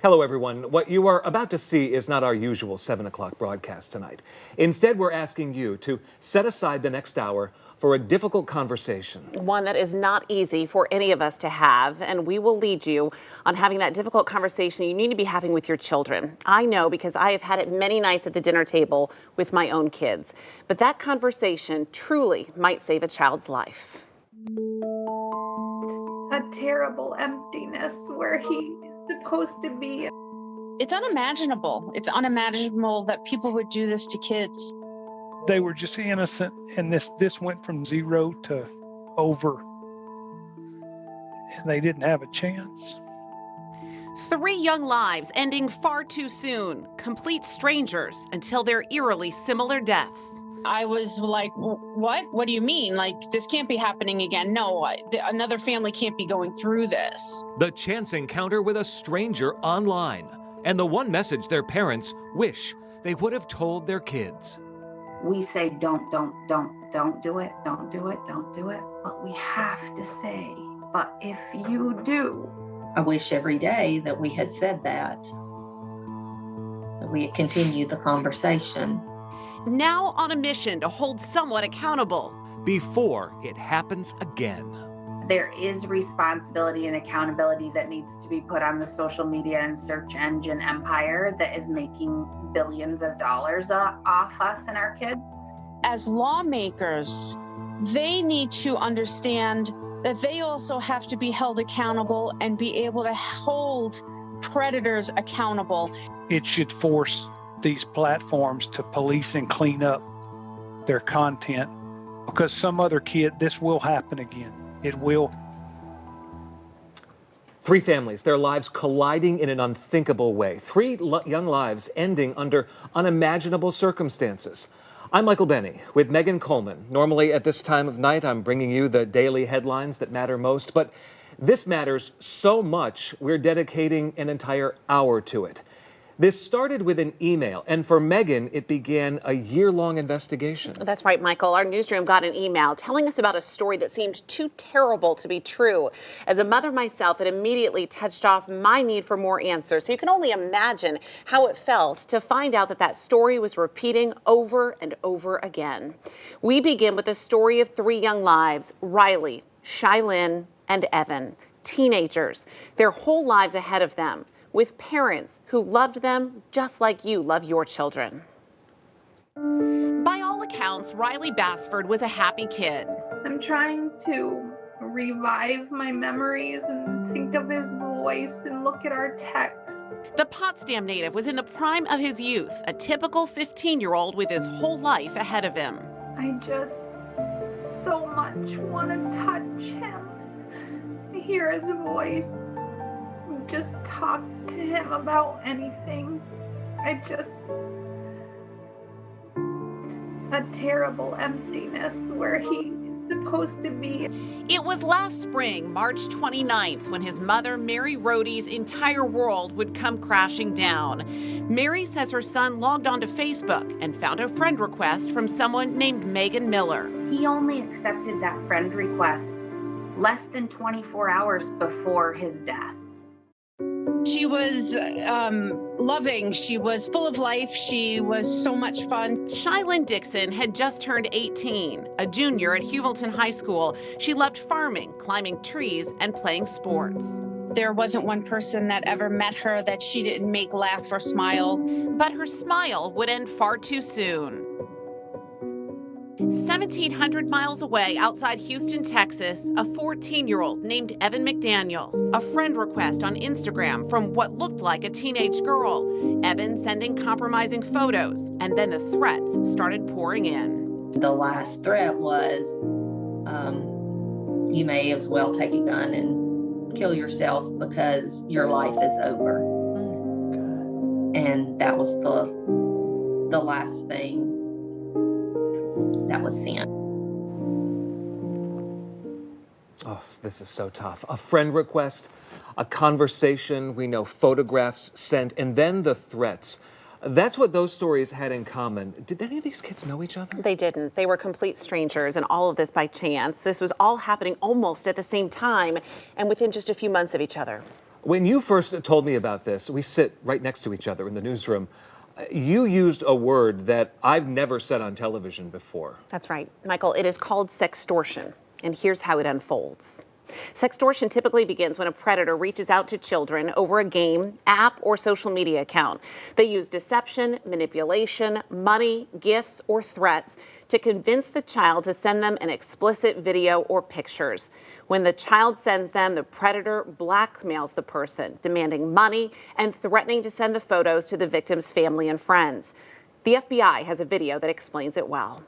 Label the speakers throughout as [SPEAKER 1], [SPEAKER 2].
[SPEAKER 1] Hello, everyone. What you are about to see is not our usual 7 o'clock broadcast tonight. Instead, we're asking you to set aside the next hour for a difficult conversation.
[SPEAKER 2] One that is not easy for any of us to have, and we will lead you on having that difficult conversation you need to be having with your children. I know because I have had it many nights at the dinner table with my own kids. But that conversation truly might save a child's life.
[SPEAKER 3] A terrible emptiness where he's supposed to be.
[SPEAKER 4] It's unimaginable. It's unimaginable that people would do this to kids.
[SPEAKER 5] They were just innocent, and this went from 0 to over, and they didn't have a chance.
[SPEAKER 2] 3 young lives ending far too soon, complete strangers until their eerily similar deaths.
[SPEAKER 4] I was like, what? What do you mean? Like, this can't be happening again. No, another family can't be going through this.
[SPEAKER 6] The chance encounter with a stranger online, and the one message their parents wish they would have told their kids.
[SPEAKER 7] We say, don't do it, don't do it, don't do it. But we have to say, but if you do.
[SPEAKER 8] I wish every day that we had said that we had continued the conversation.
[SPEAKER 2] Now on a mission to hold someone accountable
[SPEAKER 6] before it happens again.
[SPEAKER 7] There is responsibility and accountability that needs to be put on the social media and search engine empire that is making billions of dollars off us and our kids.
[SPEAKER 4] As lawmakers, they need to understand that they also have to be held accountable and be able to hold predators accountable.
[SPEAKER 5] It should force these platforms to police and clean up their content, because some other kid, this will happen again. It will.
[SPEAKER 1] 3 families, their lives colliding in an unthinkable way. 3 young lives ending under unimaginable circumstances. I'm Michael Benny with Megan Coleman. Normally at this time of night, I'm bringing you the daily headlines that matter most, but this matters so much, we're dedicating an entire hour to it. This started with an email, and for Megan, it began a year-long investigation.
[SPEAKER 2] That's right, Michael. Our newsroom got an email telling us about a story that seemed too terrible to be true. As a mother myself, it immediately touched off my need for more answers. So you can only imagine how it felt to find out that that story was repeating over and over again. We begin with the story of 3 young lives, Riley, Shylin, and Evan, teenagers, their whole lives ahead of them, with parents who loved them just like you love your children. By all accounts, Riley Bassford was a happy kid.
[SPEAKER 3] I'm trying to revive my memories and think of his voice and look at our texts.
[SPEAKER 2] The Potsdam native was in the prime of his youth, a typical 15-year-old with his whole life ahead of him.
[SPEAKER 3] I just so much want to touch him, hear his voice, just talk to him about anything. A terrible emptiness where he's supposed to be.
[SPEAKER 2] It was last spring, March 29th, when his mother, Mary Rohde's entire world would come crashing down. Mary says her son logged onto Facebook and found a friend request from someone named Megan Miller.
[SPEAKER 7] He only accepted that friend request less than 24 hours before his death.
[SPEAKER 4] She was loving. She was full of life. She was so much fun.
[SPEAKER 2] Shylin Dixon had just turned 18, a junior at Hewelton High School. She loved farming, climbing trees, and playing sports.
[SPEAKER 4] There wasn't one person that ever met her that she didn't make laugh or smile.
[SPEAKER 2] But her smile would end far too soon. 1,700 miles away outside Houston, Texas, a 14-year-old named Evan McDaniel. A friend request on Instagram from what looked like a teenage girl. Evan sending compromising photos, and then the threats started pouring in.
[SPEAKER 8] The last threat was, you may as well take a gun and kill yourself because your life is over. And that was the last thing that was sent.
[SPEAKER 1] Oh, this is so tough. A friend request, a conversation, we know photographs sent, and then the threats. That's what those stories had in common. Did any of these kids know each other?
[SPEAKER 2] They didn't. They were complete strangers, and all of this by chance. This was all happening almost at the same time and within just a few months of each other.
[SPEAKER 1] When you first told me about this, we sit right next to each other in the newsroom. You used a word that I've never said on television before.
[SPEAKER 2] That's right, Michael. It is called sextortion, and here's how it unfolds. Sextortion typically begins when a predator reaches out to children over a game, app, or social media account. They use deception, manipulation, money, gifts, or threats to convince the child to send them an explicit video or pictures. When the child sends them, the predator blackmails the person, demanding money and threatening to send the photos to the victim's family and friends. The FBI has a video that explains it well.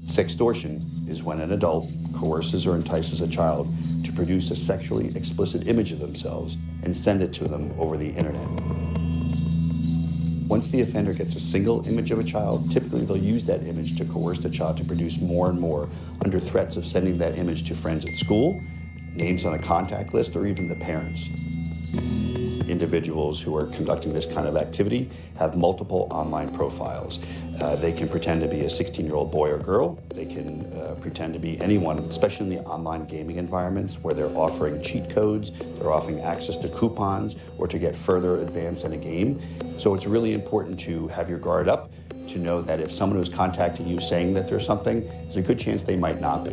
[SPEAKER 9] Sextortion is when an adult coerces or entices a child to produce a sexually explicit image of themselves and send it to them over the internet. Once the offender gets a single image of a child, typically they'll use that image to coerce the child to produce more and more under threats of sending that image to friends at school, names on a contact list, or even the parents. Individuals who are conducting this kind of activity have multiple online profiles. They can pretend to be a 16-year-old boy or girl. They can pretend to be anyone, especially in the online gaming environments where they're offering cheat codes, they're offering access to coupons, or to get further advanced in a game. So it's really important to have your guard up, to know that if someone who's contacting you saying that there's something, there's a good chance they might not be.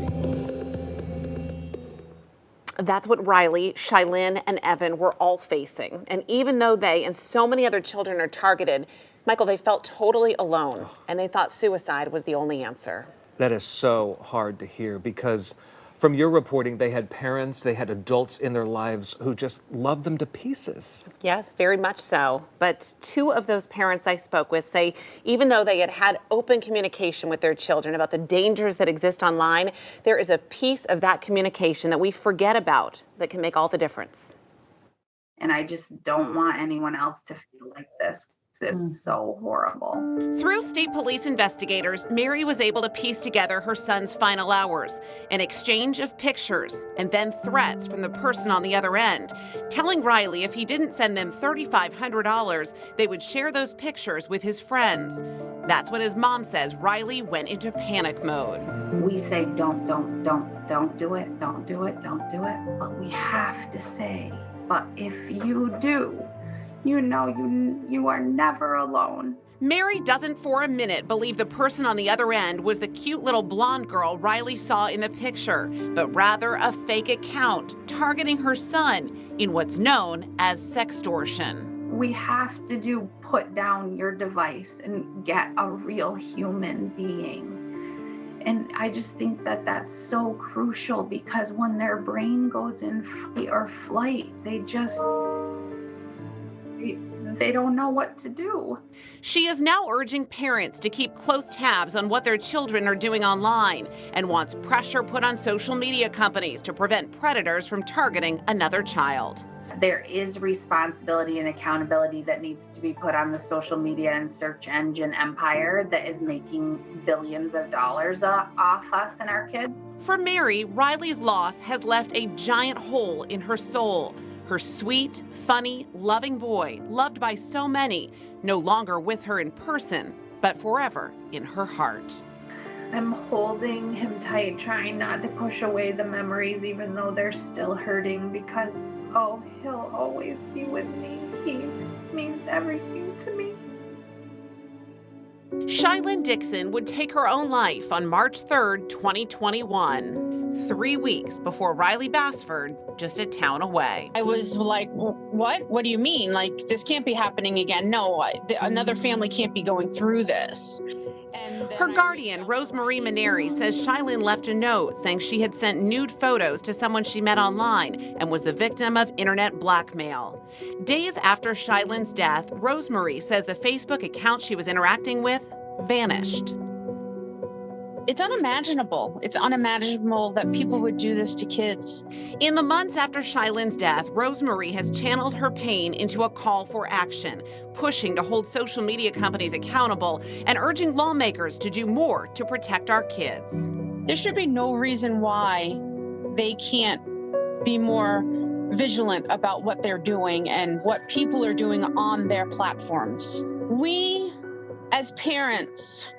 [SPEAKER 2] That's what Riley, Shylin, and Evan were all facing. And even though they and so many other children are targeted, Michael, they felt totally alone, and they thought suicide was the only answer.
[SPEAKER 1] That is so hard to hear, because from your reporting, they had parents, they had adults in their lives who just loved them to pieces.
[SPEAKER 2] Yes, very much so. But two of those parents I spoke with say even though they had had open communication with their children about the dangers that exist online, there is a piece of that communication that we forget about that can make all the difference.
[SPEAKER 7] And I just don't want anyone else to feel like this. This is so horrible.
[SPEAKER 2] Through state police investigators, Mary was able to piece together her son's final hours, an exchange of pictures, and then threats from the person on the other end, telling Riley if he didn't send them $3,500, they would share those pictures with his friends. That's when his mom says Riley went into panic mode.
[SPEAKER 7] We say, don't do it, don't do it, don't do it. But we have to say, but if you do, you know you are never alone.
[SPEAKER 2] Mary doesn't for a minute believe the person on the other end was the cute little blonde girl Riley saw in the picture, but rather a fake account targeting her son in what's known as sextortion.
[SPEAKER 7] We have to put down your device and get a real human being. And I just think that that's so crucial, because when their brain goes in fight or flight, they don't know what to do.
[SPEAKER 2] She is now urging parents to keep close tabs on what their children are doing online and wants pressure put on social media companies to prevent predators from targeting another child.
[SPEAKER 7] There is responsibility and accountability that needs to be put on the social media and search engine empire that is making billions of dollars off us and our kids.
[SPEAKER 2] For Mary, Riley's loss has left a giant hole in her soul. Her sweet, funny, loving boy, loved by so many, no longer with her in person, but forever in her heart.
[SPEAKER 3] I'm holding him tight, trying not to push away the memories, even though they're still hurting, because, he'll always be with me. He means everything to me.
[SPEAKER 2] Shylin Dixon would take her own life on March 3rd, 2021, 3 weeks before Riley Bassford, just a town away.
[SPEAKER 4] I was like, what? What do you mean? Like, this can't be happening again. No, another family can't be going through this.
[SPEAKER 2] Her guardian, Rosemarie Maneri, says Shylin left a note saying she had sent nude photos to someone she met online and was the victim of internet blackmail. Days after Shylin's death, Rosemarie says the Facebook account she was interacting with vanished.
[SPEAKER 4] It's unimaginable. It's unimaginable that people would do this to kids.
[SPEAKER 2] In the months after Shylin's death, Rosemarie has channeled her pain into a call for action, pushing to hold social media companies accountable and urging lawmakers to do more to protect our kids.
[SPEAKER 4] There should be no reason why they can't be more vigilant about what they're doing and what people are doing on their platforms. We, as parents,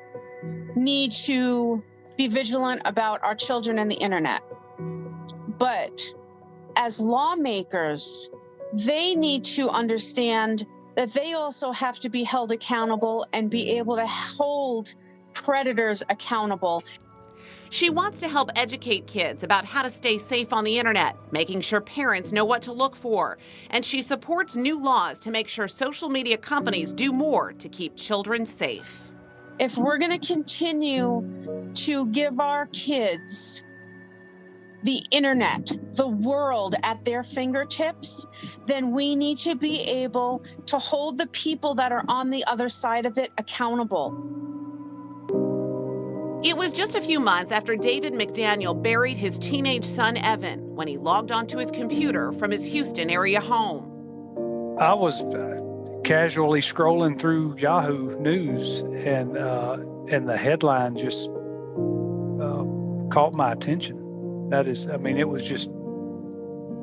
[SPEAKER 4] need to be vigilant about our children and the internet. But as lawmakers, they need to understand that they also have to be held accountable and be able to hold predators accountable.
[SPEAKER 2] She wants to help educate kids about how to stay safe on the internet, making sure parents know what to look for. And she supports new laws to make sure social media companies do more to keep children safe.
[SPEAKER 4] If we're going to continue to give our kids the internet, the world at their fingertips, then we need to be able to hold the people that are on the other side of it accountable.
[SPEAKER 2] It was just a few months after David McDaniel buried his teenage son, Evan, when he logged onto his computer from his Houston area home.
[SPEAKER 5] I was casually scrolling through Yahoo News, and the headline just caught my attention. That is, I mean, it was just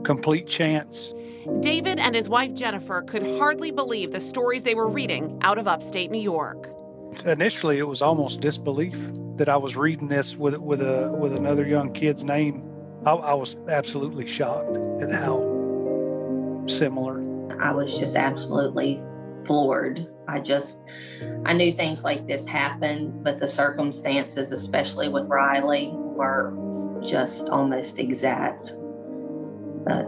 [SPEAKER 5] complete chance.
[SPEAKER 2] David and his wife, Jennifer, could hardly believe the stories they were reading out of upstate New York.
[SPEAKER 5] Initially, it was almost disbelief that I was reading this with another young kid's name. I was absolutely shocked at how similar.
[SPEAKER 8] I was just absolutely floored. I knew things like this happened, but the circumstances, especially with Riley, were just almost exact.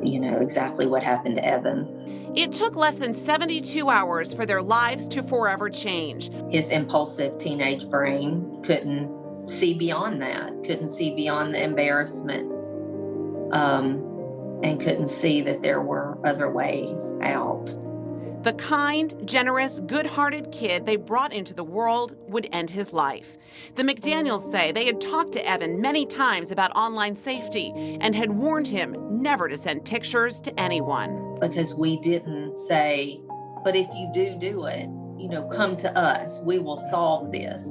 [SPEAKER 8] Exactly what happened to Evan.
[SPEAKER 2] It took less than 72 hours for their lives to forever change.
[SPEAKER 8] His impulsive teenage brain couldn't see beyond that, couldn't see beyond the embarrassment, and couldn't see that there were other ways out.
[SPEAKER 2] The kind, generous, good-hearted kid they brought into the world would end his life. The McDaniels say they had talked to Evan many times about online safety and had warned him never to send pictures to anyone.
[SPEAKER 8] Because we didn't say, but if you do it, come to us, we will solve this.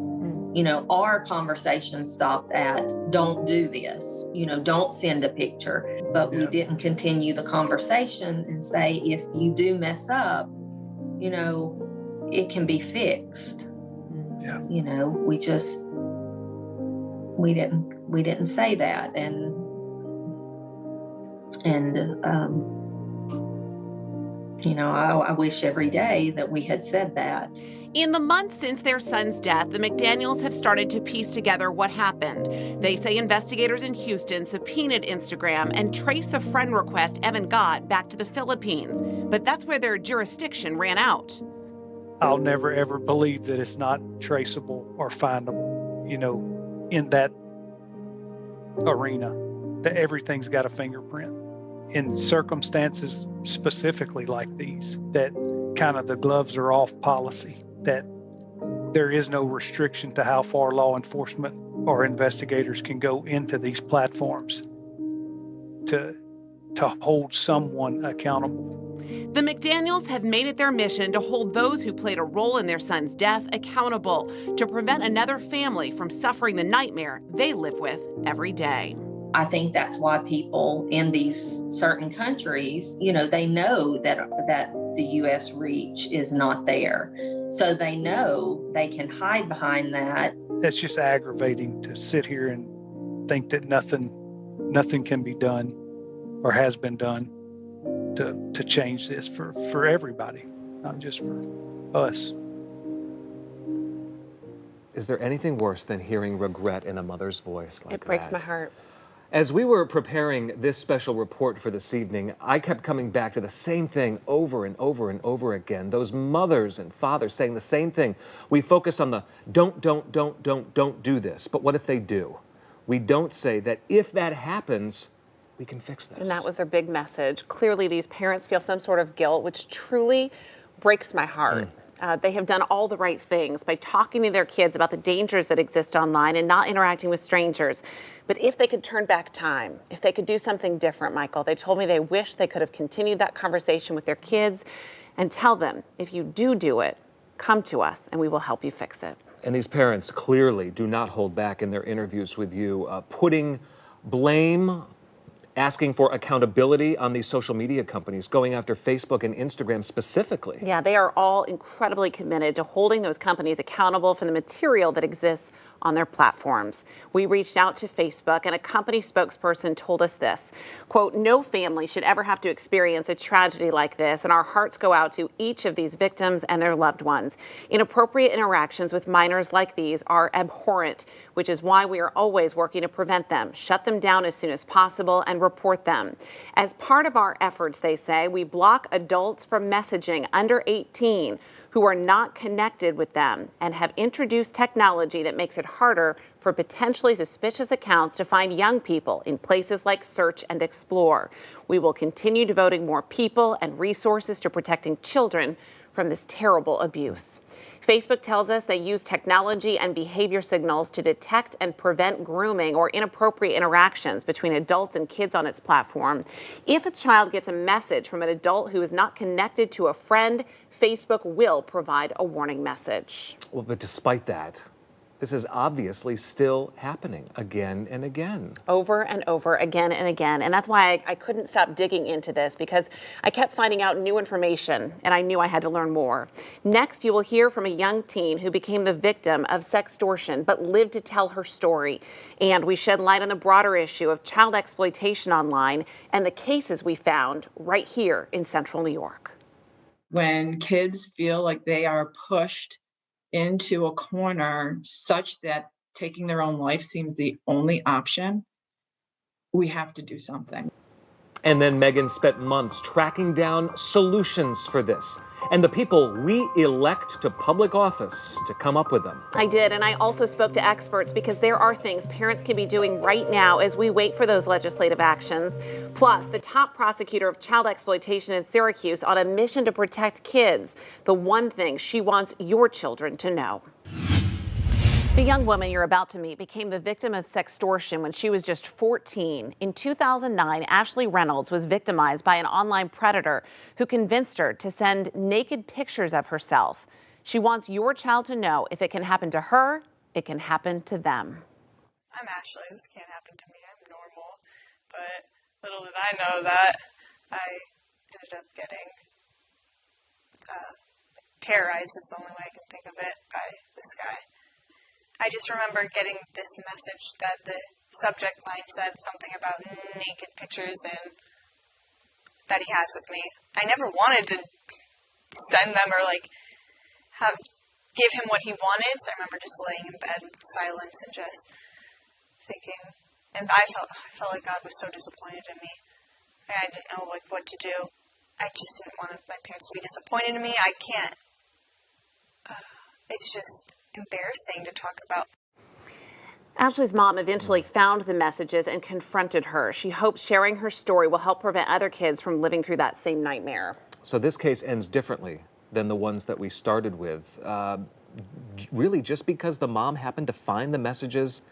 [SPEAKER 8] Our conversation stopped at, don't do this, don't send a picture. But we didn't continue the conversation and say, if you do mess up, it can be fixed.
[SPEAKER 5] Yeah.
[SPEAKER 8] We didn't say that. And I wish every day that we had said that.
[SPEAKER 2] In the months since their son's death, the McDaniels have started to piece together what happened. They say investigators in Houston subpoenaed Instagram and traced the friend request Evan got back to the Philippines. But that's where their jurisdiction ran out.
[SPEAKER 5] I'll never, ever believe that it's not traceable or findable, in that arena, that everything's got a fingerprint. In circumstances specifically like these, that kind of the gloves are off policy, that there is no restriction to how far law enforcement or investigators can go into these platforms to hold someone accountable.
[SPEAKER 2] The McDaniels have made it their mission to hold those who played a role in their son's death accountable, to prevent another family from suffering the nightmare they live with every day.
[SPEAKER 8] I think that's why people in these certain countries, they know that the U.S. reach is not there. So they know they can hide behind that.
[SPEAKER 5] It's just aggravating to sit here and think that nothing can be done or has been done to change this for everybody, not just for us.
[SPEAKER 1] Is there anything worse than hearing regret in a mother's voice like that?
[SPEAKER 2] It breaks my heart.
[SPEAKER 1] As we were preparing this special report for this evening, I kept coming back to the same thing over and over and over again. Those mothers and fathers saying the same thing. We focus on the don't do this. But what if they do? We don't say that if that happens, we can fix this.
[SPEAKER 2] And that was their big message. Clearly, these parents feel some sort of guilt, which truly breaks my heart. They have done all the right things by talking to their kids about the dangers that exist online and not interacting with strangers. But if they could turn back time, if they could do something different, Michael, they told me they wish they could have continued that conversation with their kids and tell them, if you do it, come to us and we will help you fix it.
[SPEAKER 1] And these parents clearly do not hold back in their interviews with you, putting blame, asking for accountability on these social media companies, going after Facebook and Instagram specifically.
[SPEAKER 2] Yeah, they are all incredibly committed to holding those companies accountable for the material that exists on their platforms. We reached out to Facebook, and a company spokesperson told us this, quote, "No family should ever have to experience a tragedy like this, and our hearts go out to each of these victims and their loved ones. Inappropriate interactions with minors like these are abhorrent, which is why we are always working to prevent them, shut them down as soon as possible, and report them. As part of our efforts," they say, "we block adults from messaging under 18 who are not connected with them and have introduced technology that makes it harder for potentially suspicious accounts to find young people in places like Search and Explore. We will continue devoting more people and resources to protecting children from this terrible abuse." Facebook tells us they use technology and behavior signals to detect and prevent grooming or inappropriate interactions between adults and kids on its platform. If a child gets a message from an adult who is not connected to a friend, Facebook will provide a warning message.
[SPEAKER 1] Well, but despite that, this is obviously still happening again and again.
[SPEAKER 2] Over and over, again and again. And that's why I couldn't stop digging into this, because I kept finding out new information and I knew I had to learn more. Next, you will hear from a young teen who became the victim of sextortion but lived to tell her story. And we shed light on the broader issue of child exploitation online and the cases we found right here in Central New York.
[SPEAKER 10] When kids feel like they are pushed into a corner such that taking their own life seems the only option, we have to do something.
[SPEAKER 1] And then Megan spent months tracking down solutions for this and the people we elect to public office to come up with them.
[SPEAKER 2] I did, and I also spoke to experts because there are things parents can be doing right now as we wait for those legislative actions. Plus, the top prosecutor of child exploitation in Syracuse on a mission to protect kids, the one thing she wants your children to know. The young woman you're about to meet became the victim of sextortion when she was just 14. In 2009, Ashley Reynolds was victimized by an online predator who convinced her to send naked pictures of herself. She wants your child to know if it can happen to her, it can happen to them.
[SPEAKER 11] I'm Ashley. This can't happen to me. I'm normal. But little did I know that I ended up getting terrorized, is the only way I can think of it, by this guy. I just remember getting this message that the subject line said something about naked pictures and that he has of me. I never wanted to send them or give him what he wanted, so I remember just laying in bed with silence and just thinking, and I felt like God was so disappointed in me. And I didn't know what to do. I just didn't want my parents to be disappointed in me. I can't. It's just embarrassing to talk about.
[SPEAKER 2] Ashley's mom eventually found the messages and confronted her. She hopes sharing her story will help prevent other kids from living through that same nightmare.
[SPEAKER 1] So this case ends differently than the ones that we started with. Really just because the mom happened to find the messages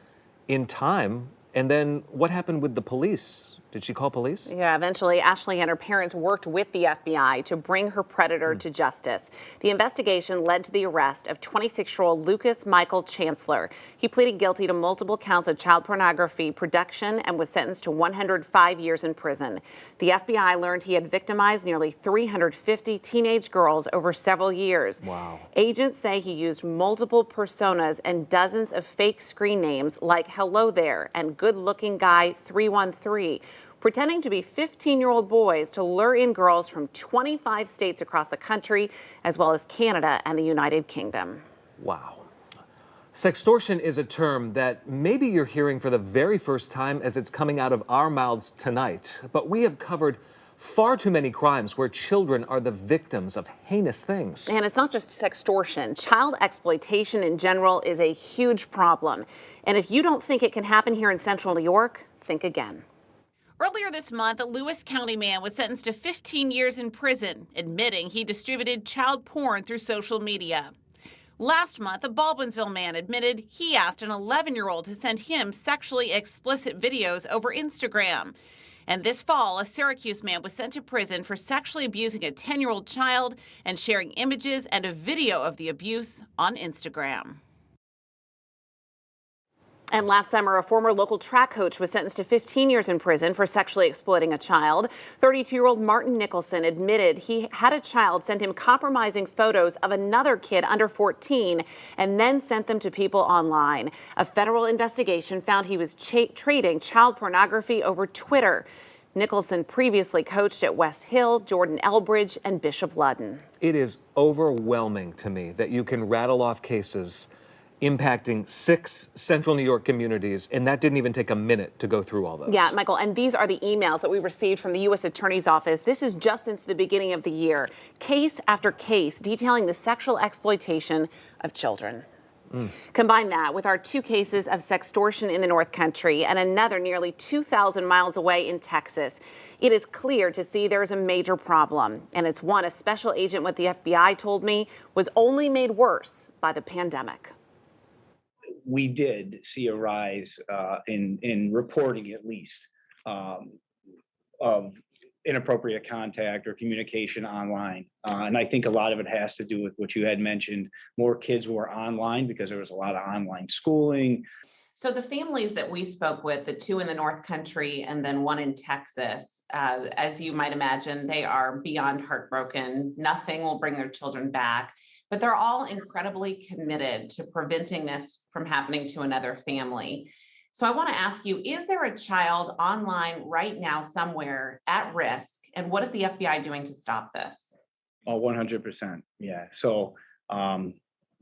[SPEAKER 1] in time. And then what happened with the police? Did she call police?
[SPEAKER 2] Yeah, eventually Ashley and her parents worked with the FBI to bring her predator to justice. The investigation led to the arrest of 26-year-old Lucas Michael Chancellor. He pleaded guilty to multiple counts of child pornography production and was sentenced to 105 years in prison. The FBI learned he had victimized nearly 350 teenage girls over several years.
[SPEAKER 1] Wow.
[SPEAKER 2] Agents say he used multiple personas and dozens of fake screen names like Hello There and Good Looking Guy 313. Pretending to be 15-year-old boys to lure in girls from 25 states across the country, as well as Canada and the United Kingdom.
[SPEAKER 1] Wow. Sextortion is a term that maybe you're hearing for the very first time as it's coming out of our mouths tonight. But we have covered far too many crimes where children are the victims of heinous things.
[SPEAKER 2] And it's not just sextortion. Child exploitation in general is a huge problem. And if you don't think it can happen here in Central New York, think again.
[SPEAKER 12] Earlier this month, a Lewis County man was sentenced to 15 years in prison, admitting he distributed child porn through social media. Last month, a Baldwinsville man admitted he asked an 11-year-old to send him sexually explicit videos over Instagram. And this fall, a Syracuse man was sent to prison for sexually abusing a 10-year-old child and sharing images and a video of the abuse on Instagram.
[SPEAKER 2] And last summer, a former local track coach was sentenced to 15 years in prison for sexually exploiting a child. 32-year-old Martin Nicholson admitted he had a child send him compromising photos of another kid under 14 and then sent them to people online. A federal investigation found he was trading child pornography over Twitter. Nicholson previously coached at West Hill, Jordan-Elbridge, and Bishop Ludden.
[SPEAKER 1] It is overwhelming to me that you can rattle off cases impacting 6 central New York communities, and that didn't even take a minute to go through all those.
[SPEAKER 2] Yeah, Michael, and these are the emails that we received from the U.S. Attorney's Office. This is just since the beginning of the year. Case after case detailing the sexual exploitation of children. Combine that with our 2 cases of sextortion in the North Country and another nearly 2,000 miles away in Texas. It is clear to see there is a major problem, and it's one a special agent with the FBI told me was only made worse by the pandemic.
[SPEAKER 13] We did see a rise in reporting, at least, of inappropriate contact or communication online. And I think a lot of it has to do with what you had mentioned. More kids were online because there was a lot of online schooling.
[SPEAKER 12] So the families that we spoke with, the 2 in the North Country and then 1 in Texas, as you might imagine, they are beyond heartbroken. Nothing will bring their children back. But they're all incredibly committed to preventing this from happening to another family. So I want to ask you, is there a child online right now somewhere at risk? And what is the FBI doing to stop this?
[SPEAKER 13] Oh, 100%. Yeah. So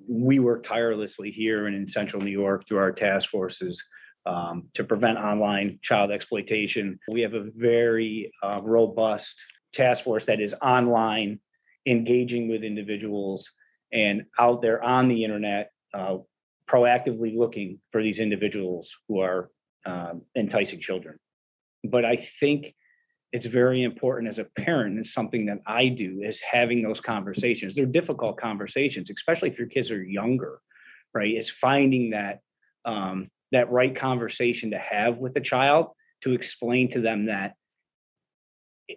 [SPEAKER 13] we work tirelessly here and in central New York through our task forces to prevent online child exploitation. We have a very robust task force that is online, engaging with individuals and out there on the internet, proactively looking for these individuals who are enticing children. But I think it's very important as a parent, and something that I do, is having those conversations. They're difficult conversations, especially if your kids are younger, right? It's finding that that right conversation to have with the child to explain to them that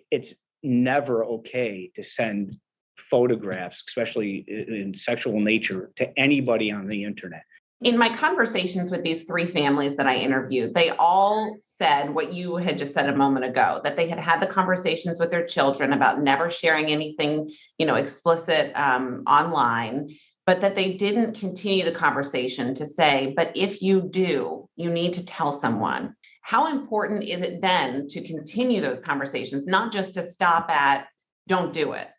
[SPEAKER 13] it's never okay to send photographs, especially in sexual nature, to anybody on the internet.
[SPEAKER 12] In my conversations with these 3 families that I interviewed, they all said what you had just said a moment ago, that they had had the conversations with their children about never sharing anything, explicit online, but that they didn't continue the conversation to say, but if you do, you need to tell someone. How important is it then to continue those conversations, not just to stop at, don't do it?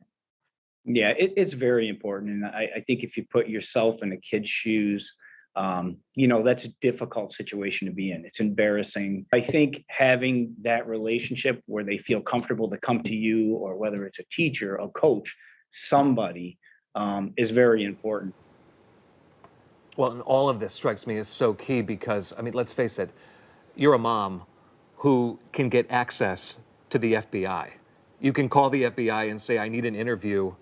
[SPEAKER 13] Yeah, it's very important. And I think if you put yourself in a kid's shoes, that's a difficult situation to be in. It's embarrassing. I think having that relationship where they feel comfortable to come to you, or whether it's a teacher, a coach, somebody, is very important.
[SPEAKER 1] Well, and all of this strikes me as so key because, let's face it, you're a mom who can get access to the FBI. You can call the FBI and say, I need an interview.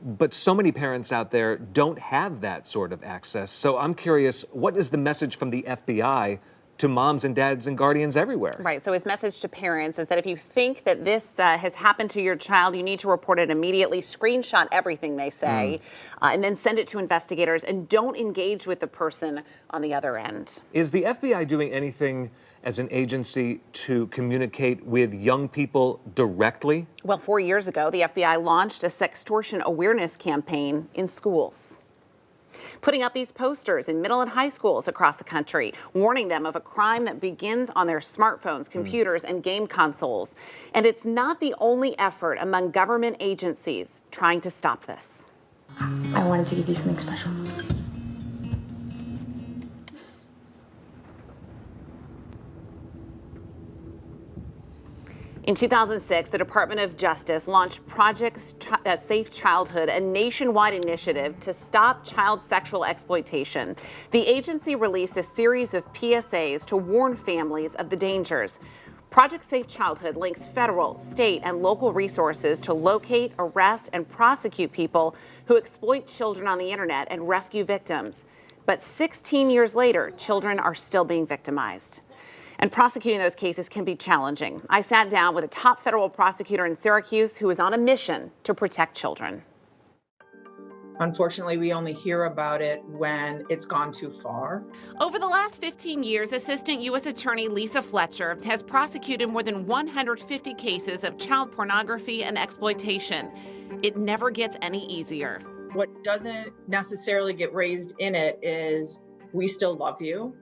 [SPEAKER 1] But so many parents out there don't have that sort of access. So I'm curious, what is the message from the FBI to moms and dads and guardians everywhere?
[SPEAKER 2] Right. So his message to parents is that if you think that this has happened to your child, you need to report it immediately, screenshot everything they say, and then send it to investigators, and don't engage with the person on the other end.
[SPEAKER 1] Is the FBI doing anything as an agency to communicate with young people directly?
[SPEAKER 2] Well, 4 years ago, the FBI launched a sextortion awareness campaign in schools, putting up these posters in middle and high schools across the country, warning them of a crime that begins on their smartphones, computers, and game consoles. And it's not the only effort among government agencies trying to stop this.
[SPEAKER 14] I wanted to give you something special.
[SPEAKER 2] In 2006, the Department of Justice launched Project Safe Childhood, a nationwide initiative to stop child sexual exploitation. The agency released a series of PSAs to warn families of the dangers. Project Safe Childhood links federal, state, and local resources to locate, arrest, and prosecute people who exploit children on the internet and rescue victims. But 16 years later, children are still being victimized. And prosecuting those cases can be challenging. I sat down with a top federal prosecutor in Syracuse who is on a mission to protect children.
[SPEAKER 10] Unfortunately, we only hear about it when it's gone too far.
[SPEAKER 12] Over the last 15 years, Assistant U.S. Attorney Lisa Fletcher has prosecuted more than 150 cases of child pornography and exploitation. It never gets any easier.
[SPEAKER 10] What doesn't necessarily get raised in it is, we still love you.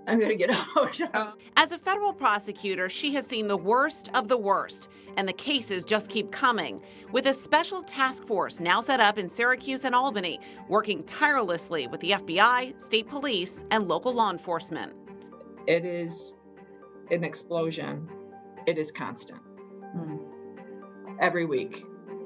[SPEAKER 10] I'm going to get emotional.
[SPEAKER 12] As a federal prosecutor, she has seen the worst of the worst, and the cases just keep coming, with a special task force now set up in Syracuse and Albany, working tirelessly with the FBI, state police, and local law enforcement.
[SPEAKER 10] It is an explosion. It is constant. Every week,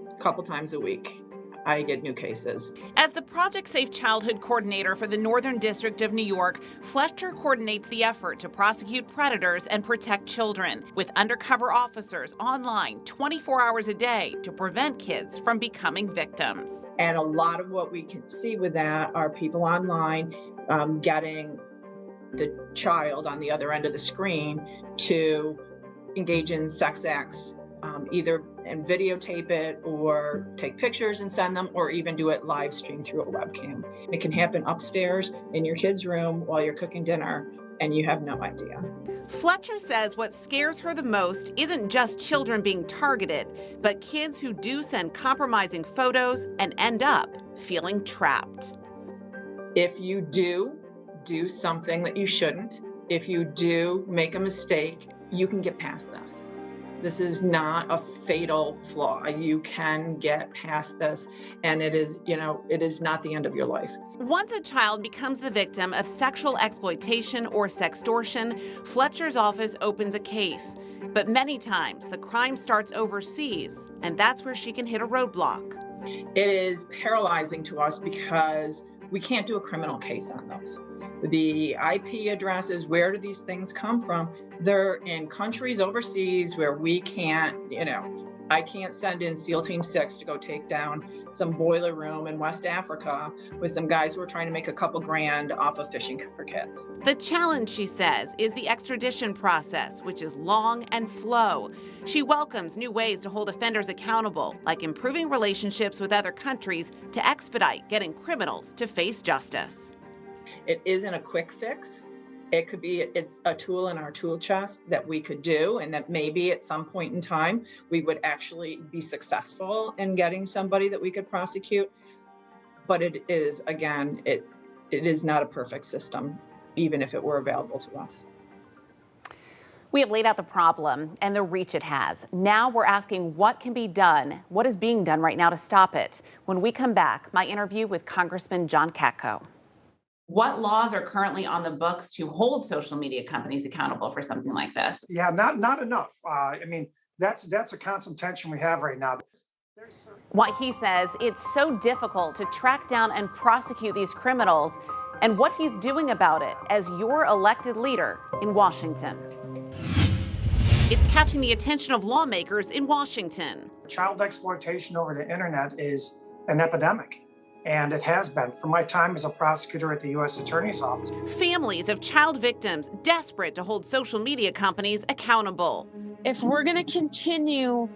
[SPEAKER 10] a couple times a week, I get new cases.
[SPEAKER 12] As the Project Safe Childhood Coordinator for the Northern District of New York, Fletcher coordinates the effort to prosecute predators and protect children, with undercover officers online 24 hours a day to prevent kids from becoming victims.
[SPEAKER 10] And a lot of what we can see with that are people online getting the child on the other end of the screen to engage in sex acts, either and videotape it or take pictures and send them, or even do it live stream through a webcam. It can happen upstairs in your kid's room while you're cooking dinner, and you have no idea.
[SPEAKER 12] Fletcher says what scares her the most isn't just children being targeted, but kids who do send compromising photos and end up feeling trapped.
[SPEAKER 10] If you do something that you shouldn't, if you do make a mistake, you can get past this. This is not a fatal flaw. You can get past this, and it is not the end of your life.
[SPEAKER 12] Once a child becomes the victim of sexual exploitation or sextortion, Fletcher's office opens a case. But many times the crime starts overseas, and that's where she can hit a roadblock.
[SPEAKER 10] It is paralyzing to us because we can't do a criminal case on those. The IP addresses, where do these things come from? They're in countries overseas where we can't, I can't send in SEAL Team 6 to go take down some boiler room in West Africa with some guys who are trying to make a couple grand off of fishing for kids.
[SPEAKER 12] The challenge, she says, is the extradition process, which is long and slow. She welcomes new ways to hold offenders accountable, like improving relationships with other countries to expedite getting criminals to face justice.
[SPEAKER 10] It isn't a quick fix. It's a tool in our tool chest that we could do, and that maybe at some point in time we would actually be successful in getting somebody that we could prosecute. But it is, again, it is not a perfect system, even if it were available to us.
[SPEAKER 2] We have laid out the problem and the reach it has. Now we're asking what can be done, what is being done right now to stop it. When we come back, my interview with Congressman John Katko.
[SPEAKER 15] What laws are currently on the books to hold social media companies accountable for something like this?
[SPEAKER 16] Yeah, not enough. That's a constant tension we have right now.
[SPEAKER 2] Why he says it's so difficult to track down and prosecute these criminals, and what he's doing about it as your elected leader in Washington.
[SPEAKER 12] It's catching the attention of lawmakers in Washington.
[SPEAKER 16] Child exploitation over the internet is an epidemic. And it has been from my time as a prosecutor at the U.S. Attorney's Office.
[SPEAKER 12] Families of child victims desperate to hold social media companies accountable.
[SPEAKER 4] If we're going to continue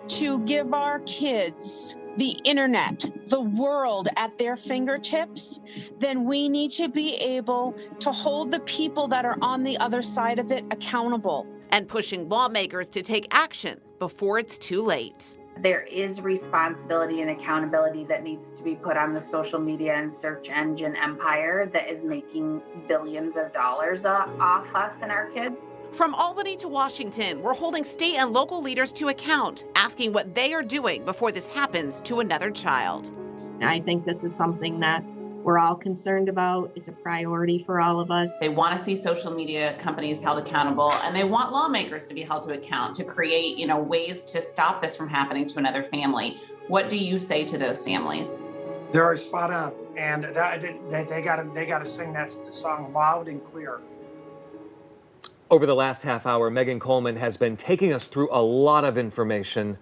[SPEAKER 4] to give our kids the internet, the world at their fingertips, then we need to be able to hold the people that are on the other side of it accountable.
[SPEAKER 12] And pushing lawmakers to take action before it's too late.
[SPEAKER 17] There is responsibility and accountability that needs to be put on the social media and search engine empire that is making billions of dollars off us and our kids.
[SPEAKER 12] From Albany to Washington, we're holding state and local leaders to account, asking what they are doing before this happens to another child.
[SPEAKER 18] I think this is something that we're all concerned about. It's a priority for all of us.
[SPEAKER 15] They want to see social media companies held accountable, and they want lawmakers to be held to account to create, ways to stop this from happening to another family. What do you say to those families?
[SPEAKER 16] They're spot on, and they got to sing that song loud and clear.
[SPEAKER 1] Over the last half hour, Megan Coleman has been taking us through a lot of information,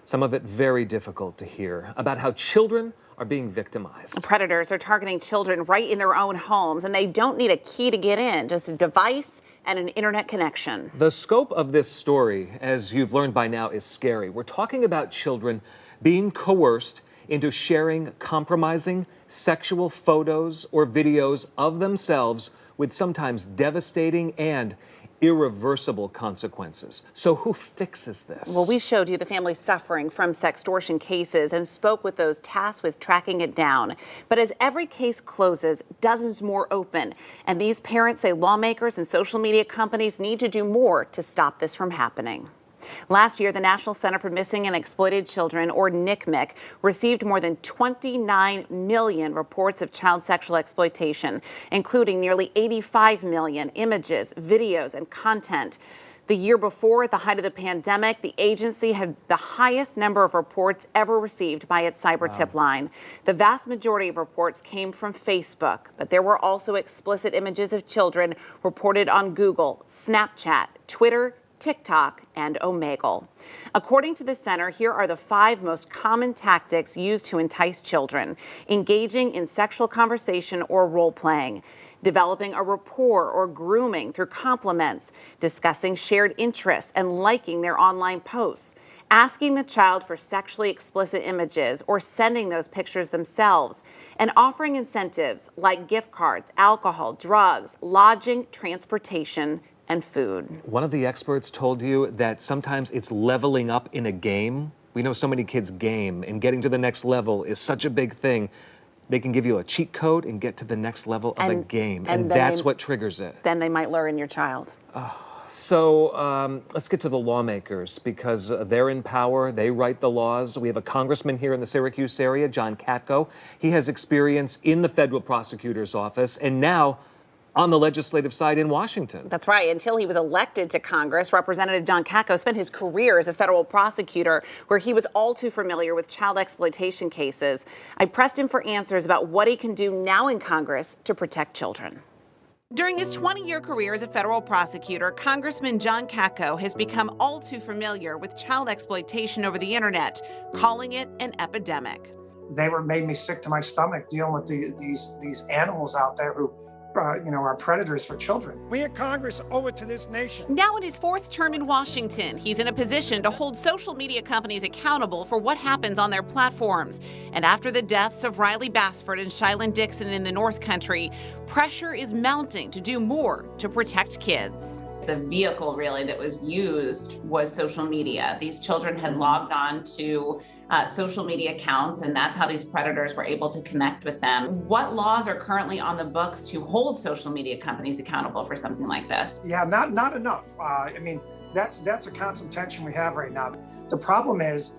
[SPEAKER 1] some of it very difficult to hear, about how children are being victimized.
[SPEAKER 2] Predators are targeting children right in their own homes, and they don't need a key to get in, just a device and an internet connection.
[SPEAKER 1] The scope of this story, as you've learned by now, is scary. We're talking about children being coerced into sharing compromising sexual photos or videos of themselves with sometimes devastating and irreversible consequences. So who fixes this?
[SPEAKER 2] Well, we showed you the families suffering from sextortion cases and spoke with those tasked with tracking it down. But as every case closes, dozens more open. And these parents say lawmakers and social media companies need to do more to stop this from happening. Last year, the National Center for Missing and Exploited Children, or NCMEC, received more than 29 million reports of child sexual exploitation, including nearly 85 million images, videos, and content. The year before, at the height of the pandemic, the agency had the highest number of reports ever received by its cyber tip line. The vast majority of reports came from Facebook, but there were also explicit images of children reported on Google, Snapchat, Twitter, TikTok, and Omegle. According to the center, here are the 5 most common tactics used to entice children: engaging in sexual conversation or role-playing, developing a rapport or grooming through compliments, discussing shared interests and liking their online posts, asking the child for sexually explicit images or sending those pictures themselves, and offering incentives like gift cards, alcohol, drugs, lodging, transportation, and food.
[SPEAKER 1] One of the experts told you that sometimes it's leveling up in a game. We know so many kids game, and getting to the next level is such a big thing. They can give you a cheat code and get to the next level of a game, and that's what triggers it.
[SPEAKER 2] Then they might lure in your child.
[SPEAKER 1] So let's get to the lawmakers, because they're in power. They write the laws. We have a congressman here in the Syracuse area, John Katko. He has experience in the federal prosecutor's office, and now on the legislative side in Washington.
[SPEAKER 2] That's right. Until he was elected to Congress, Representative John Katko spent his career as a federal prosecutor, where he was all too familiar with child exploitation cases. I pressed him for answers about what he can do now in Congress to protect children.
[SPEAKER 12] During his 20-year career as a federal prosecutor, Congressman John Katko has become all too familiar with child exploitation over the internet, calling it an epidemic.
[SPEAKER 16] They made me sick to my stomach dealing with these animals out there who are predators for children.
[SPEAKER 19] We at Congress owe it to this nation.
[SPEAKER 12] Now in his 4th term in Washington, he's in a position to hold social media companies accountable for what happens on their platforms. And after the deaths of Riley Bassford and Shylin Dixon in the North Country, pressure is mounting to do more to protect kids.
[SPEAKER 15] The vehicle really that was used was social media. These children had logged on to social media accounts, and that's how these predators were able to connect with them. What laws are currently on the books to hold social media companies accountable for something like this?
[SPEAKER 16] Yeah, not enough. I mean, that's a constant tension we have right now. The problem is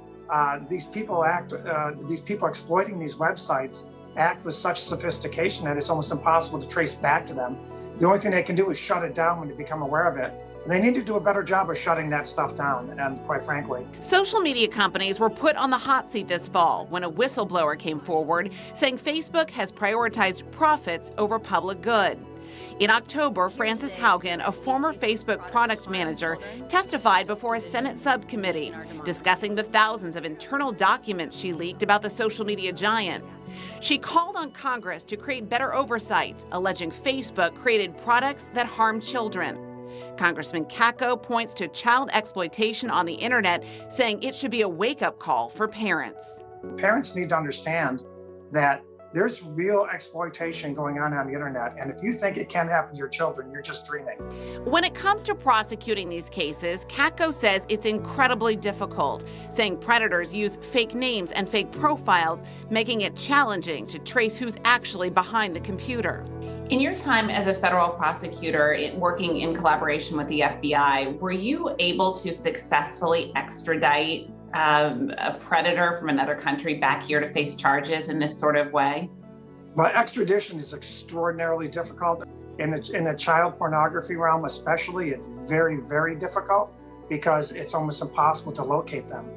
[SPEAKER 16] these people exploiting these websites act with such sophistication that it's almost impossible to trace back to them. The only thing they can do is shut it down when they become aware of it. And they need to do a better job of shutting that stuff down, and quite frankly.
[SPEAKER 12] Social media companies were put on the hot seat this fall when a whistleblower came forward saying Facebook has prioritized profits over public good. In October, Frances Haugen, a former Facebook product manager, testified before a Senate subcommittee discussing the thousands of internal documents she leaked about the social media giant. She called on Congress to create better oversight, alleging Facebook created products that harm children. Congressman Katko points to child exploitation on the internet, saying it should be a wake-up call for parents.
[SPEAKER 16] Parents need to understand that there's real exploitation going on the internet, and if you think it can happen to your children, you're just dreaming.
[SPEAKER 12] When it comes to prosecuting these cases, Katko says it's incredibly difficult, saying predators use fake names and fake profiles, making it challenging to trace who's actually behind the computer.
[SPEAKER 15] In your time as a federal prosecutor working in collaboration with the FBI, were you able to successfully extradite a predator from another country back here to face charges in this sort of way?
[SPEAKER 16] Well, extradition is extraordinarily difficult. In the child pornography realm especially, it's very, very difficult because it's almost impossible to locate them.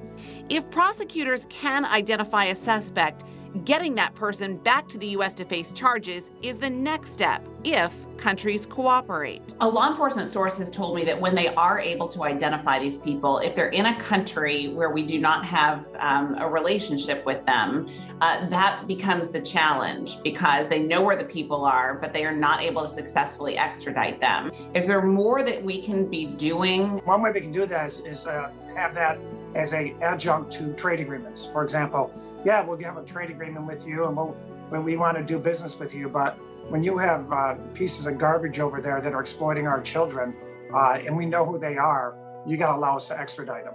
[SPEAKER 12] If prosecutors can identify a suspect, getting that person back to the U.S. to face charges is the next step if countries cooperate.
[SPEAKER 15] A law enforcement source has told me that when they are able to identify these people, if they're in a country where we do not have a relationship with them, that becomes the challenge because they know where the people are, but they are not able to successfully extradite them. Is there more that we can be doing?
[SPEAKER 16] One way we can do that is have that as a adjunct to trade agreements. For example, yeah, we'll have a trade agreement with you and we want to do business with you, but when you have pieces of garbage over there that are exploiting our children, and we know who they are, you got to allow us to extradite them.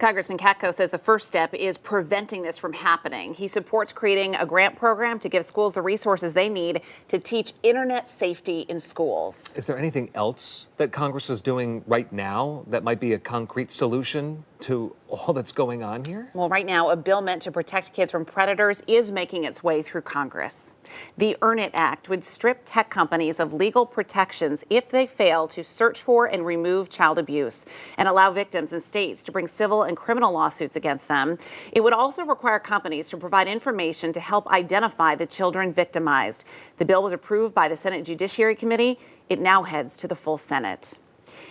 [SPEAKER 2] Congressman Katko says the first step is preventing this from happening. He supports creating a grant program to give schools the resources they need to teach internet safety in schools.
[SPEAKER 1] Is there anything else that Congress is doing right now that might be a concrete solution to all that's going on here?
[SPEAKER 2] Well, right now, a bill meant to protect kids from predators is making its way through Congress. The Earn It Act would strip tech companies of legal protections if they fail to search for and remove child abuse and allow victims and states to bring civil and criminal lawsuits against them. It would also require companies to provide information to help identify the children victimized. The bill was approved by the Senate Judiciary Committee. It now heads to the full Senate.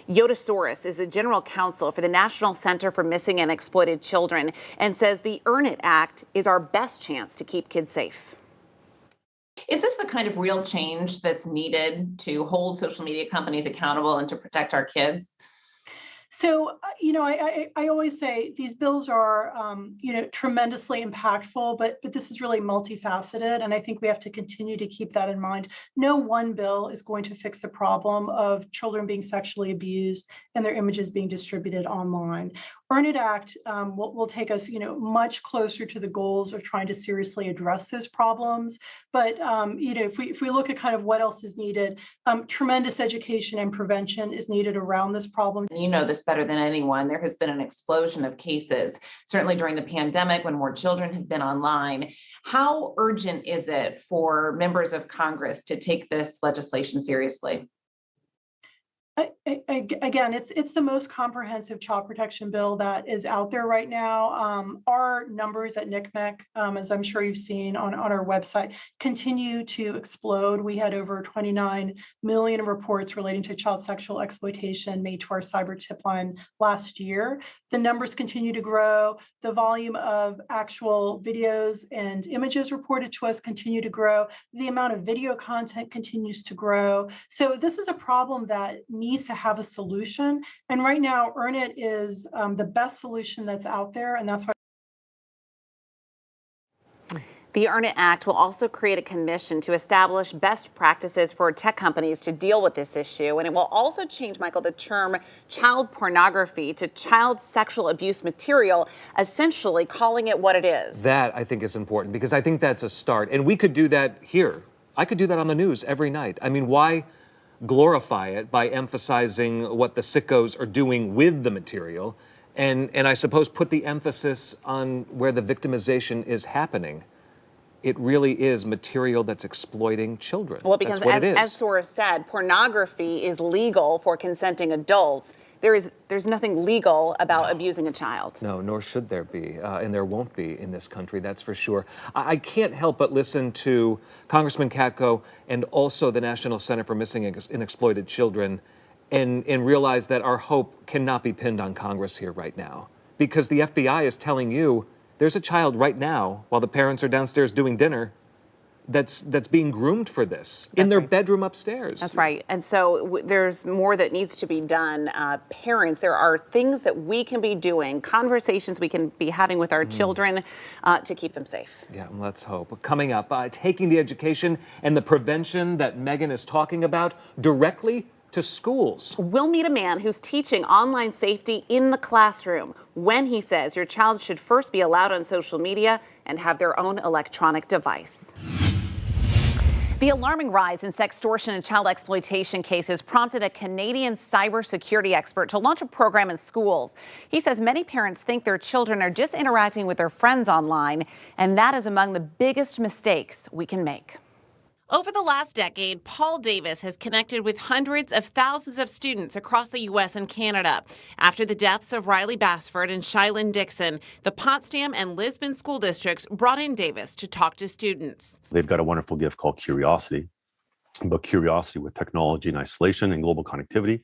[SPEAKER 2] Yodasaurus is the general counsel for the National Center for Missing and Exploited Children and says the Earn It Act is our best chance to keep kids safe.
[SPEAKER 15] Is this the kind of real change that's needed to hold social media companies accountable and to protect our kids?
[SPEAKER 20] So, I always say these bills are, tremendously impactful, but this is really multifaceted. And I think we have to continue to keep that in mind. No one bill is going to fix the problem of children being sexually abused and their images being distributed online. Earn It Act will take us, much closer to the goals of trying to seriously address those problems. But, if we look at kind of what else is needed, tremendous education and prevention is needed around this problem.
[SPEAKER 15] You know this better than anyone. There has been an explosion of cases, certainly during the pandemic when more children have been online. How urgent is it for members of Congress to take this legislation seriously?
[SPEAKER 20] Again, it's the most comprehensive child protection bill that is out there right now. Our numbers at NCMEC, as I'm sure you've seen on our website, continue to explode. We had over 29 million reports relating to child sexual exploitation made to our cyber tip line last year. The numbers continue to grow. The volume of actual videos and images reported to us continue to grow. The amount of video content continues to grow. So this is a problem that needs to have a solution. And right now, Earn It is the best solution that's out there. And that's why.
[SPEAKER 2] The Earn It Act will also create a commission to establish best practices for tech companies to deal with this issue. And it will also change, Michael, the term child pornography to child sexual abuse material, essentially calling it what it is.
[SPEAKER 1] That, I think, is important because I think that's a start. And we could do that here. I could do that on the news every night. I mean, why glorify it by emphasizing what the sickos are doing with the material and I suppose put the emphasis on where the victimization is happening? It really is material that's exploiting children.
[SPEAKER 2] Well, because
[SPEAKER 1] that's what it is.
[SPEAKER 2] As Sora said, pornography is legal for consenting adults. There's nothing legal about abusing a child.
[SPEAKER 1] No, nor should there be, and there won't be in this country, that's for sure. I can't help but listen to Congressman Katko and also the National Center for Missing and Exploited Children and realize that our hope cannot be pinned on Congress here right now. Because the FBI is telling you there's a child right now while the parents are downstairs doing dinner that's being groomed for this in their bedroom upstairs.
[SPEAKER 2] That's right. And so there's more that needs to be done. Parents, there are things that we can be doing, conversations we can be having with our children to keep them safe.
[SPEAKER 1] Yeah, let's hope. Coming up, taking the education and the prevention that Megan is talking about directly to schools.
[SPEAKER 2] We'll meet a man who's teaching online safety in the classroom when he says your child should first be allowed on social media and have their own electronic device. The alarming rise in sextortion and child exploitation cases prompted a Canadian cybersecurity expert to launch a program in schools. He says many parents think their children are just interacting with their friends online, and that is among the biggest mistakes we can make.
[SPEAKER 12] Over the last decade, Paul Davis has connected with hundreds of thousands of students across the U.S. and Canada. After the deaths of Riley Bassford and Shylin Dixon, the Potsdam and Lisbon school districts brought in Davis to talk to students.
[SPEAKER 21] They've got a wonderful gift called curiosity, but curiosity with technology and isolation and global connectivity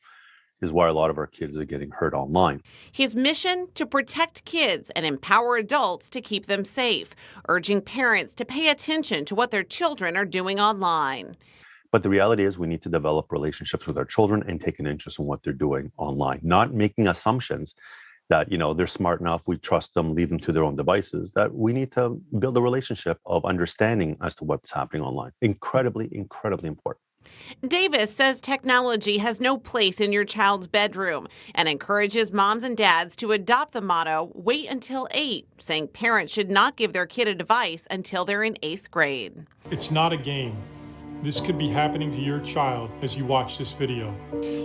[SPEAKER 21] is why a lot of our kids are getting hurt online.
[SPEAKER 12] His mission to protect kids and empower adults to keep them safe, urging parents to pay attention to what their children are doing online.
[SPEAKER 21] But the reality is we need to develop relationships with our children and take an interest in what they're doing online, not making assumptions that, they're smart enough, we trust them, leave them to their own devices, that we need to build a relationship of understanding as to what's happening online. Incredibly, incredibly important.
[SPEAKER 12] Davis says technology has no place in your child's bedroom and encourages moms and dads to adopt the motto, wait until 8, saying parents should not give their kid a device until they're in 8th grade.
[SPEAKER 6] It's not a game. This could be happening to your child as you watch this video.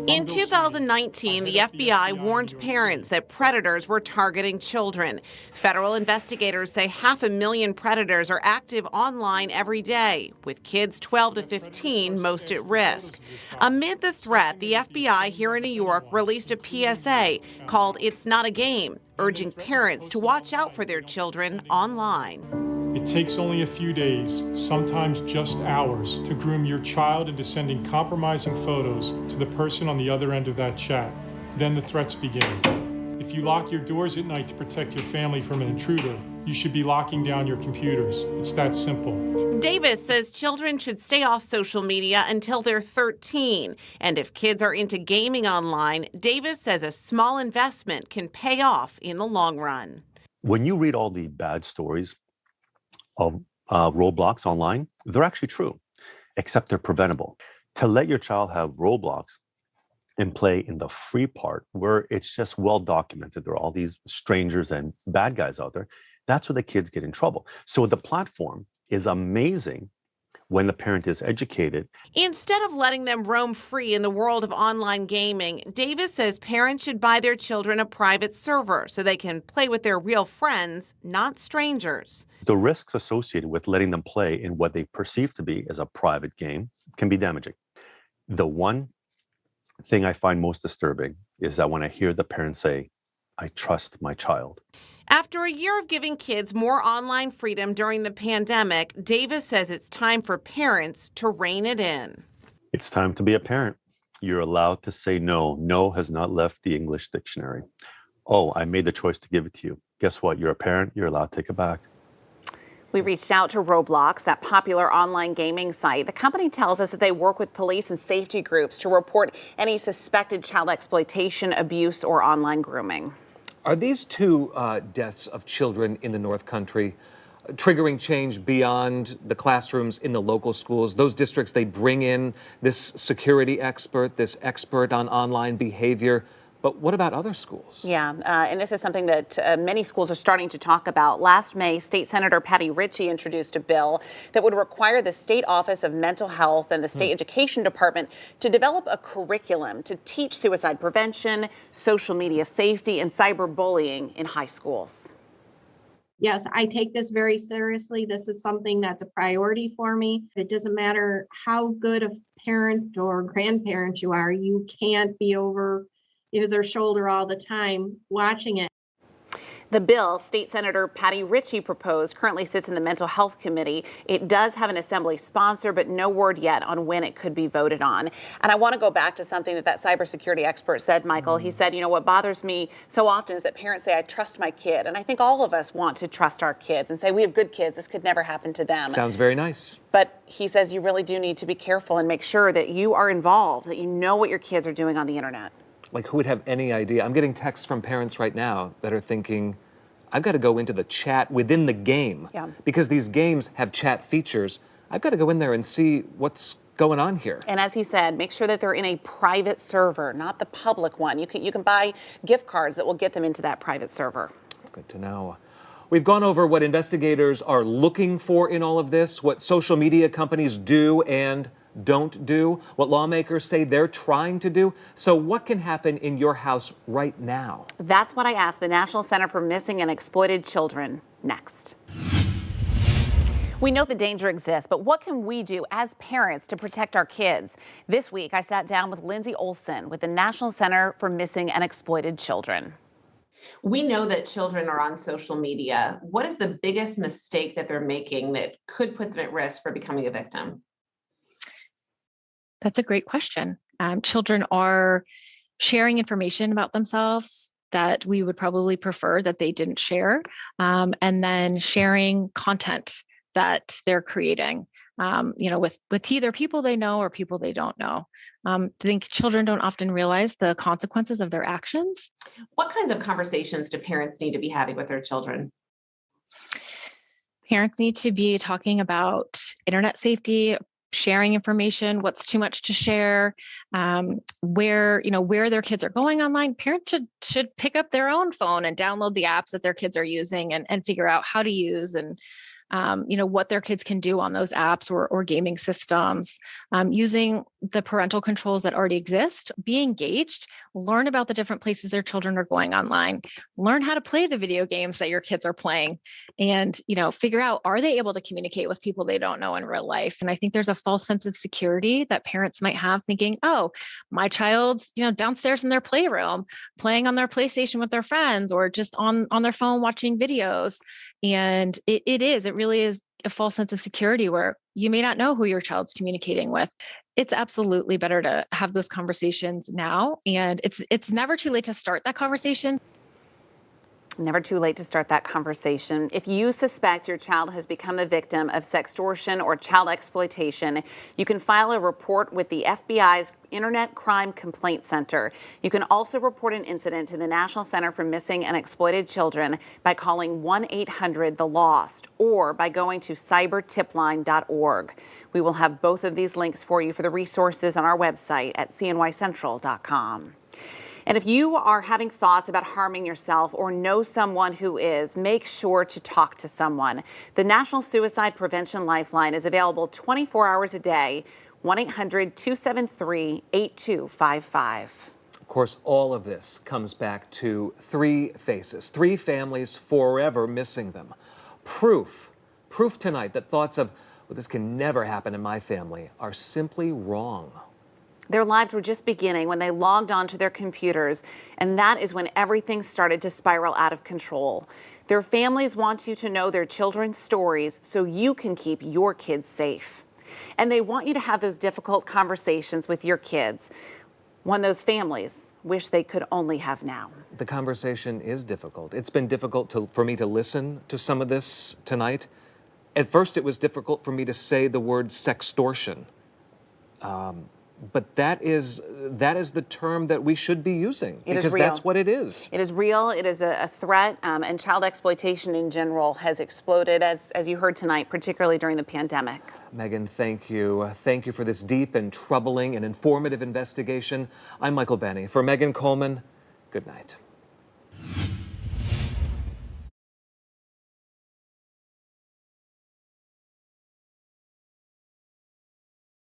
[SPEAKER 12] In 2019, the FBI warned parents that predators were targeting children. Federal investigators say 500,000 predators are active online every day, with kids 12 to 15 most at risk. Amid the threat, the FBI here in New York released a PSA called It's Not a Game, urging parents to watch out for their children online.
[SPEAKER 6] It takes only a few days, sometimes just hours, to groom your child into sending compromising photos to the person on the other end of that chat. Then the threats begin. If you lock your doors at night to protect your family from an intruder, you should be locking down your computers. It's that simple.
[SPEAKER 12] Davis says children should stay off social media until they're 13. And if kids are into gaming online, Davis says a small investment can pay off in the long run.
[SPEAKER 21] When you read all the bad stories of Roblox online, they're actually true, except they're preventable. To let your child have Roblox and play in the free part where it's just well documented, there are all these strangers and bad guys out there, that's where the kids get in trouble. So the platform is amazing when the parent is educated.
[SPEAKER 12] Instead of letting them roam free in the world of online gaming, Davis says parents should buy their children a private server so they can play with their real friends, not strangers.
[SPEAKER 21] The risks associated with letting them play in what they perceive to be as a private game can be damaging. The one thing I find most disturbing is that when I hear the parents say, I trust my child.
[SPEAKER 12] After a year of giving kids more online freedom during the pandemic, Davis says it's time for parents to rein it in.
[SPEAKER 21] It's time to be a parent. You're allowed to say no. No has not left the English dictionary. Oh, I made the choice to give it to you. Guess what? You're a parent. You're allowed to take it back.
[SPEAKER 2] We reached out to Roblox, that popular online gaming site. The company tells us that they work with police and safety groups to report any suspected child exploitation, abuse, or online grooming.
[SPEAKER 1] Are these two deaths of children in the North Country triggering change beyond the classrooms in the local schools? Those districts, they bring in this security expert, this expert on online behavior. But what about other schools?
[SPEAKER 2] Yeah, and this is something that many schools are starting to talk about. Last May, State Senator Patty Ritchie introduced a bill that would require the State Office of Mental Health and the State Education Department to develop a curriculum to teach suicide prevention, social media safety, and cyberbullying in high schools.
[SPEAKER 18] Yes, I take this very seriously. This is something that's a priority for me. It doesn't matter how good a parent or grandparent you are, you can't be over their shoulder all the time watching it.
[SPEAKER 2] The bill State Senator Patty Ritchie proposed currently sits in the Mental Health Committee. It does have an assembly sponsor, but no word yet on when it could be voted on. And I want to go back to something that cybersecurity expert said, Michael. He said, what bothers me so often is that parents say, I trust my kid. And I think all of us want to trust our kids and say, we have good kids. This could never happen to them.
[SPEAKER 1] Sounds very nice.
[SPEAKER 2] But he says you really do need to be careful and make sure that you are involved, that you know what your kids are doing on the internet.
[SPEAKER 1] Like, who would have any idea? I'm getting texts from parents right now that are thinking, I've got to go into the chat within the game.
[SPEAKER 2] Yeah.
[SPEAKER 1] Because these games have chat features. I've got to go in there and see what's going on here.
[SPEAKER 2] And as he said, make sure that they're in a private server, not the public one. You can buy gift cards that will get them into that private server.
[SPEAKER 1] That's good to know. We've gone over what investigators are looking for in all of this, what social media companies do and don't do, what lawmakers say they're trying to do. So what can happen in your house right now?
[SPEAKER 2] That's what I asked the National Center for Missing and Exploited Children next. We know the danger exists, but what can we do as parents to protect our kids? This week, I sat down with Lindsay Olson with the National Center for Missing and Exploited Children.
[SPEAKER 15] We know that children are on social media. What is the biggest mistake that they're making that could put them at risk for becoming a victim?
[SPEAKER 22] That's a great question. Children are sharing information about themselves that we would probably prefer that they didn't share, and then sharing content that they're creating. with either people they know or people they don't know. I think children don't often realize the consequences of their actions.
[SPEAKER 15] What kinds of conversations do parents need to be having with their children?
[SPEAKER 22] Parents need to be talking about internet safety, sharing information, what's too much to share, where their kids are going online. Parents should pick up their own phone and download the apps that their kids are using and figure out how to use and what their kids can do on those apps or gaming systems, using the parental controls that already exist, be engaged, learn about the different places their children are going online, learn how to play the video games that your kids are playing, and, figure out, are they able to communicate with people they don't know in real life? And I think there's a false sense of security that parents might have thinking, oh, my child's, downstairs in their playroom, playing on their PlayStation with their friends or just on their phone watching videos. And it really is a false sense of security where you may not know who your child's communicating with. It's absolutely better to have those conversations now. And it's never too late to start that conversation.
[SPEAKER 2] Never too late to start that conversation. If you suspect your child has become a victim of sextortion or child exploitation, you can file a report with the FBI's Internet Crime Complaint Center. You can also report an incident to the National Center for Missing and Exploited Children by calling 1-800-THE-LOST or by going to cybertipline.org. We will have both of these links for you for the resources on our website at cnycentral.com. And if you are having thoughts about harming yourself or know someone who is, make sure to talk to someone. The National Suicide Prevention Lifeline is available 24 hours a day, 1-800-273-8255.
[SPEAKER 1] Of course, all of this comes back to three faces, three families forever missing them. Proof tonight that thoughts of, well, this can never happen in my family, are simply wrong.
[SPEAKER 2] Their lives were just beginning when they logged onto their computers, and that is when everything started to spiral out of control. Their families want you to know their children's stories so you can keep your kids safe. And they want you to have those difficult conversations with your kids, one those families wish they could only have now.
[SPEAKER 1] The conversation is difficult. It's been difficult for me to listen to some of this tonight. At first, it was difficult for me to say the word sextortion. But that is the term that we should be using because that's what it is.
[SPEAKER 2] It is real. It is a threat, and child exploitation in general has exploded, as you heard tonight, particularly during the pandemic.
[SPEAKER 1] Megan, thank you. Thank you for this deep and troubling and informative investigation. I'm Michael Benny. For Megan Coleman, good night.